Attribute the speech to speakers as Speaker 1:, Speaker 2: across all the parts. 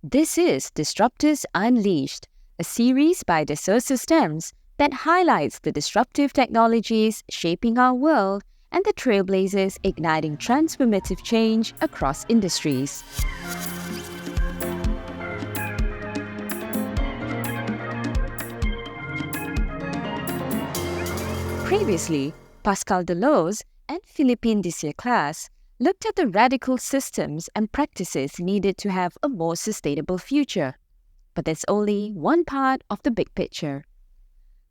Speaker 1: This is Disruptors Unleashed, a series by Dassault Systèmes that highlights the disruptive technologies shaping our world and the trailblazers igniting transformative change across industries. Previously, Pascal Deleuze and Philippine Class looked at the radical systems and practices needed to have a more sustainable future. But that's only one part of the big picture.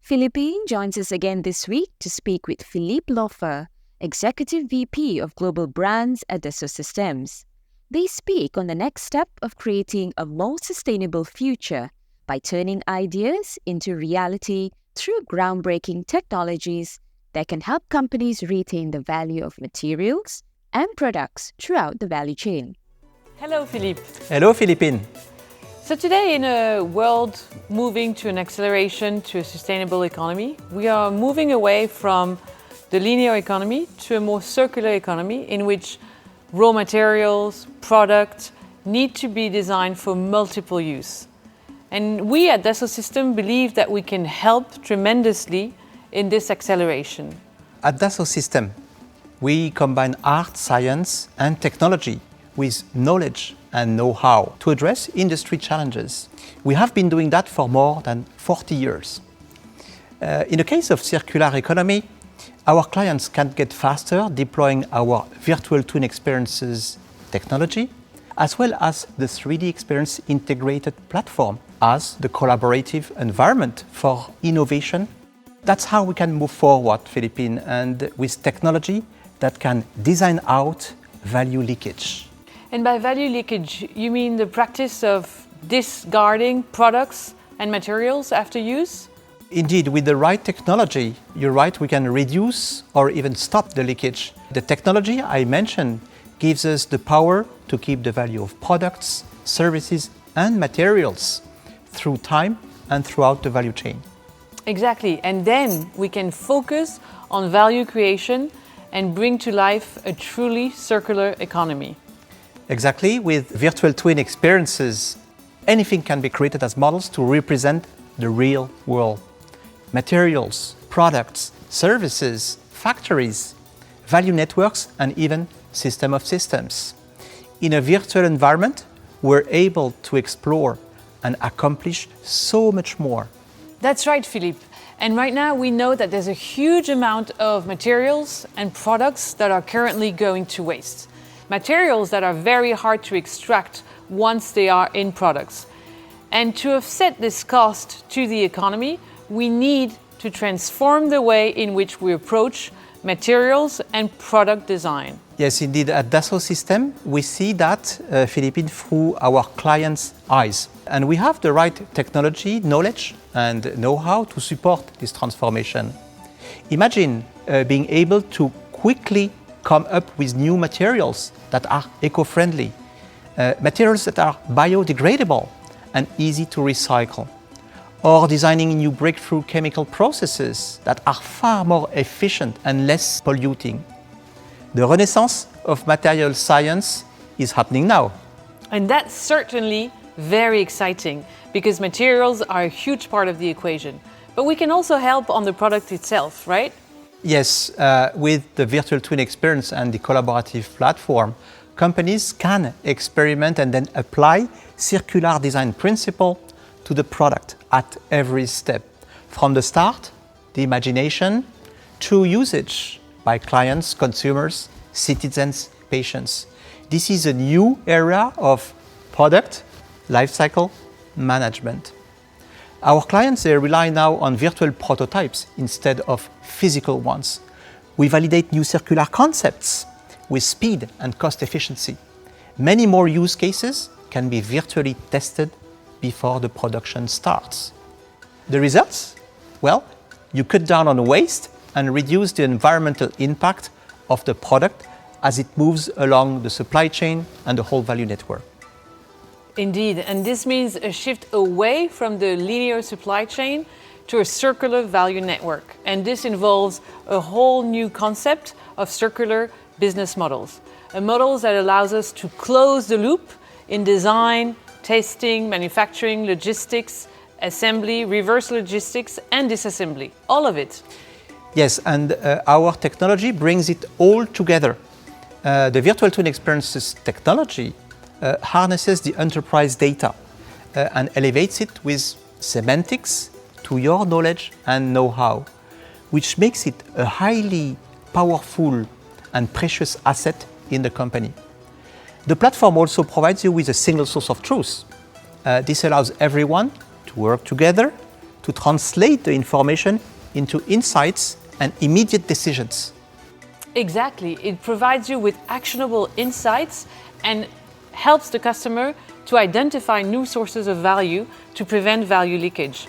Speaker 1: Philippine joins us again this week to speak with Philippe Loffer, Executive VP of Global Brands at Dassault Systèmes. They speak on the next step of creating a more sustainable future by turning ideas into reality through groundbreaking technologies that can help companies retain the value of materials and products throughout the value chain.
Speaker 2: Hello, Philippe.
Speaker 3: Hello, Philippine.
Speaker 2: So today, in a world moving to an acceleration to a sustainable economy, we are moving away from the linear economy to a more circular economy in which raw materials, products need to be designed for multiple use. And we at Dassault Systèmes believe that we can help tremendously in this acceleration.
Speaker 3: At Dassault Systèmes, we combine art, science, and technology with knowledge and know-how to address industry challenges. We have been doing that for more than 40 years. In the case of circular economy, our clients can get faster deploying our virtual twin experiences technology, as well as the 3D experience integrated platform as the collaborative environment for innovation. That's how we can move forward, Philippine, and with technology that can design out value leakage.
Speaker 2: And by value leakage, you mean the practice of discarding products and materials after use?
Speaker 3: Indeed, with the right technology, you're right, we can reduce or even stop the leakage. The technology I mentioned gives us the power to keep the value of products, services, and materials through time and throughout the value chain.
Speaker 2: Exactly, and then we can focus on value creation and bring to life a truly circular economy.
Speaker 3: Exactly, with virtual twin experiences, anything can be created as models to represent the real world. Materials, products, services, factories, value networks, and even system of systems. In a virtual environment, we're able to explore and accomplish so much more.
Speaker 2: That's right, Philippe. And right now we know that there's a huge amount of materials and products that are currently going to waste. Materials that are very hard to extract once they are in products. And to offset this cost to the economy, we need to transform the way in which we approach materials and product design.
Speaker 3: Yes, indeed. At Dassault Systèmes, we see that, Philippine, through our clients' eyes. And we have the right technology, knowledge, and know-how to support this transformation. Imagine being able to quickly come up with new materials that are eco-friendly, materials that are biodegradable and easy to recycle, or designing new breakthrough chemical processes that are far more efficient and less polluting. The renaissance of material science is happening now.
Speaker 2: And that's certainly very exciting because materials are a huge part of the equation. But we can also help on the product itself, right?
Speaker 3: Yes, with the virtual twin experience and the collaborative platform, companies can experiment and then apply circular design principle to the product at every step. From the start, the imagination, to usage by clients, consumers, citizens, patients. This is a new era of product lifecycle management. Our clients rely now on virtual prototypes instead of physical ones. We validate new circular concepts with speed and cost efficiency. Many more use cases can be virtually tested before the production starts. The results? Well, you cut down on waste and reduce the environmental impact of the product as it moves along the supply chain and the whole value network.
Speaker 2: Indeed, and this means a shift away from the linear supply chain to a circular value network. And this involves a whole new concept of circular business models. A model that allows us to close the loop in design, testing, manufacturing, logistics, assembly, reverse logistics, and disassembly. All of it.
Speaker 3: Yes, and our technology brings it all together. The Virtual Twin Experiences technology harnesses the enterprise data and elevates it with semantics to your knowledge and know-how, which makes it a highly powerful and precious asset in the company. The platform also provides you with a single source of truth. This allows everyone to work together to translate the information into insights and immediate decisions.
Speaker 2: Exactly. It provides you with actionable insights and helps the customer to identify new sources of value to prevent value leakage,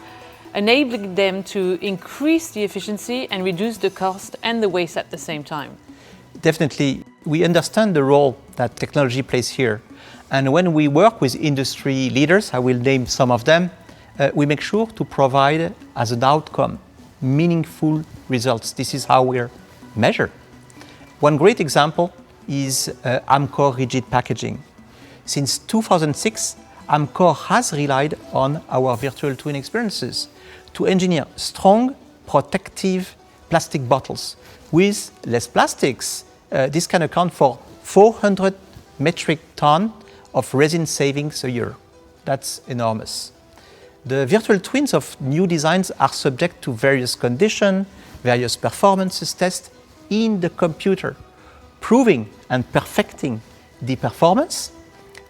Speaker 2: enabling them to increase the efficiency and reduce the cost and the waste at the same time.
Speaker 3: Definitely, we understand the role that technology plays here. And when we work with industry leaders, I will name some of them, we make sure to provide as an outcome meaningful results. This is how we're measured. One great example is Amcor rigid packaging. Since 2006, Amcor has relied on our virtual twin experiences to engineer strong, protective plastic bottles. With less plastics, this can account for 400 metric tons of resin savings a year. That's enormous. The virtual twins of new designs are subject to various conditions, various performances tests in the computer, proving and perfecting the performance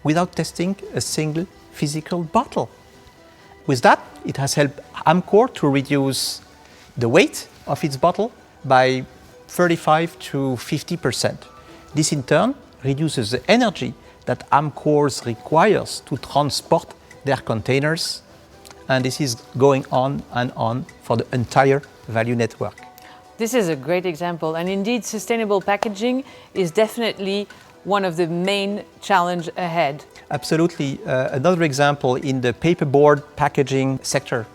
Speaker 3: without testing a single physical bottle. With that, it has helped Amcor to reduce the weight of its bottle by 35 to 50%. This in turn reduces the energy that Amcor requires to transport their containers, and this is going on and on for the entire value network.
Speaker 2: This is a great example, and indeed sustainable packaging is definitely one of the main challenges ahead.
Speaker 3: Absolutely. Another example in the paperboard packaging sector.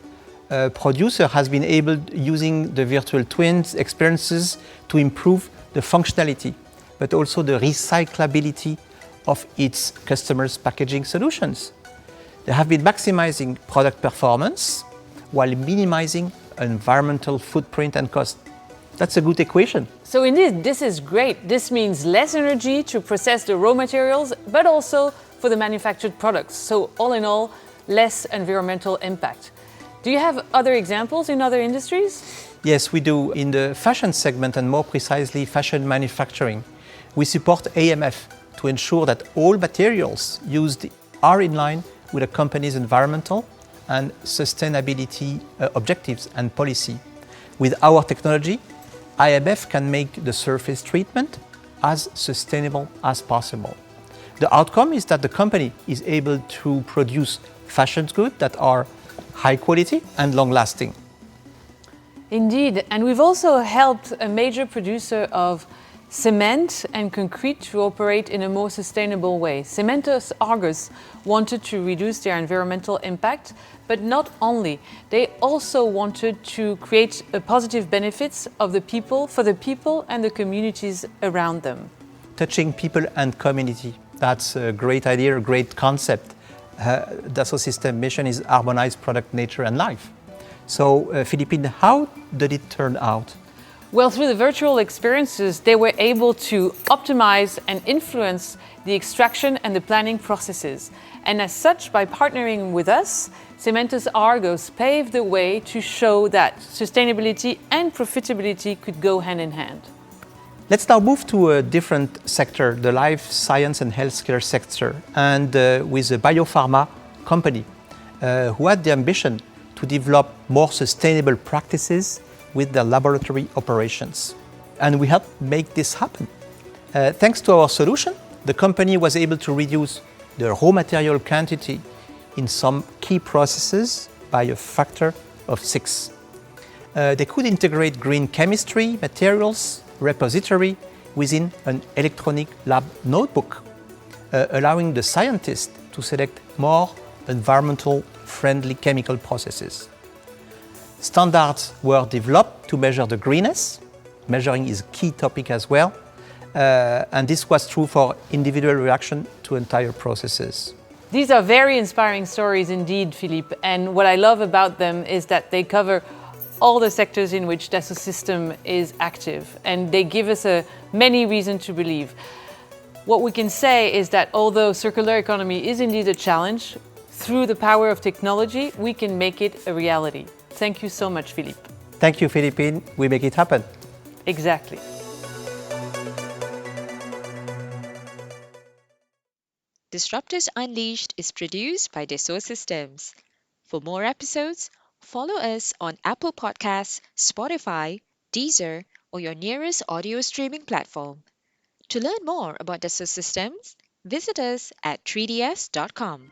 Speaker 3: A producer has been able, using the virtual twins experiences, to improve the functionality, but also the recyclability of its customers' packaging solutions. They have been maximizing product performance while minimizing environmental footprint and cost. That's a good equation.
Speaker 2: So indeed, this is great. This means less energy to process the raw materials, but also for the manufactured products. So all in all, less environmental impact. Do you have other examples in other industries?
Speaker 3: Yes, we do. In the fashion segment, and more precisely fashion manufacturing, we support AMF to ensure that all materials used are in line with a company's environmental and sustainability objectives and policy. With our technology, IMF can make the surface treatment as sustainable as possible. The outcome is that the company is able to produce fashion goods that are high quality and long lasting.
Speaker 2: Indeed, and we've also helped a major producer of cement and concrete to operate in a more sustainable way. Cementos Argos wanted to reduce their environmental impact, but not only, they also wanted to create positive benefits of the people, for the people and the communities around them.
Speaker 3: Touching people and community, that's a great idea, a great concept. Dassault Systèmes mission is harmonize product, nature and life. So Philippine, how did it turn out?
Speaker 2: Well, through the virtual experiences, they were able to optimize and influence the extraction and the planning processes. And as such, by partnering with us, Cementos Argos paved the way to show that sustainability and profitability could go hand in hand.
Speaker 3: Let's now move to a different sector, the life science and healthcare sector, and with a biopharma company who had the ambition to develop more sustainable practices with their laboratory operations. And we helped make this happen. Thanks to our solution, the company was able to reduce the raw material quantity in some key processes by a factor of 6. They could integrate green chemistry materials repository within an electronic lab notebook, allowing the scientists to select more environmental friendly chemical processes. Standards were developed to measure the greenness. Measuring is a key topic as well. And this was true for individual reaction to entire processes.
Speaker 2: These are very inspiring stories indeed, Philippe, and what I love about them is that they cover all the sectors in which Dassault Systèmes is active, and they give us many reasons to believe. What we can say is that although circular economy is indeed a challenge, through the power of technology, we can make it a reality. Thank you so much, Philippe.
Speaker 3: Thank you, Philippine. We make it happen.
Speaker 2: Exactly.
Speaker 1: Disruptors Unleashed is produced by Dassault Systems. For more episodes, follow us on Apple Podcasts, Spotify, Deezer, or your nearest audio streaming platform. To learn more about Dassault Systems, visit us at 3ds.com.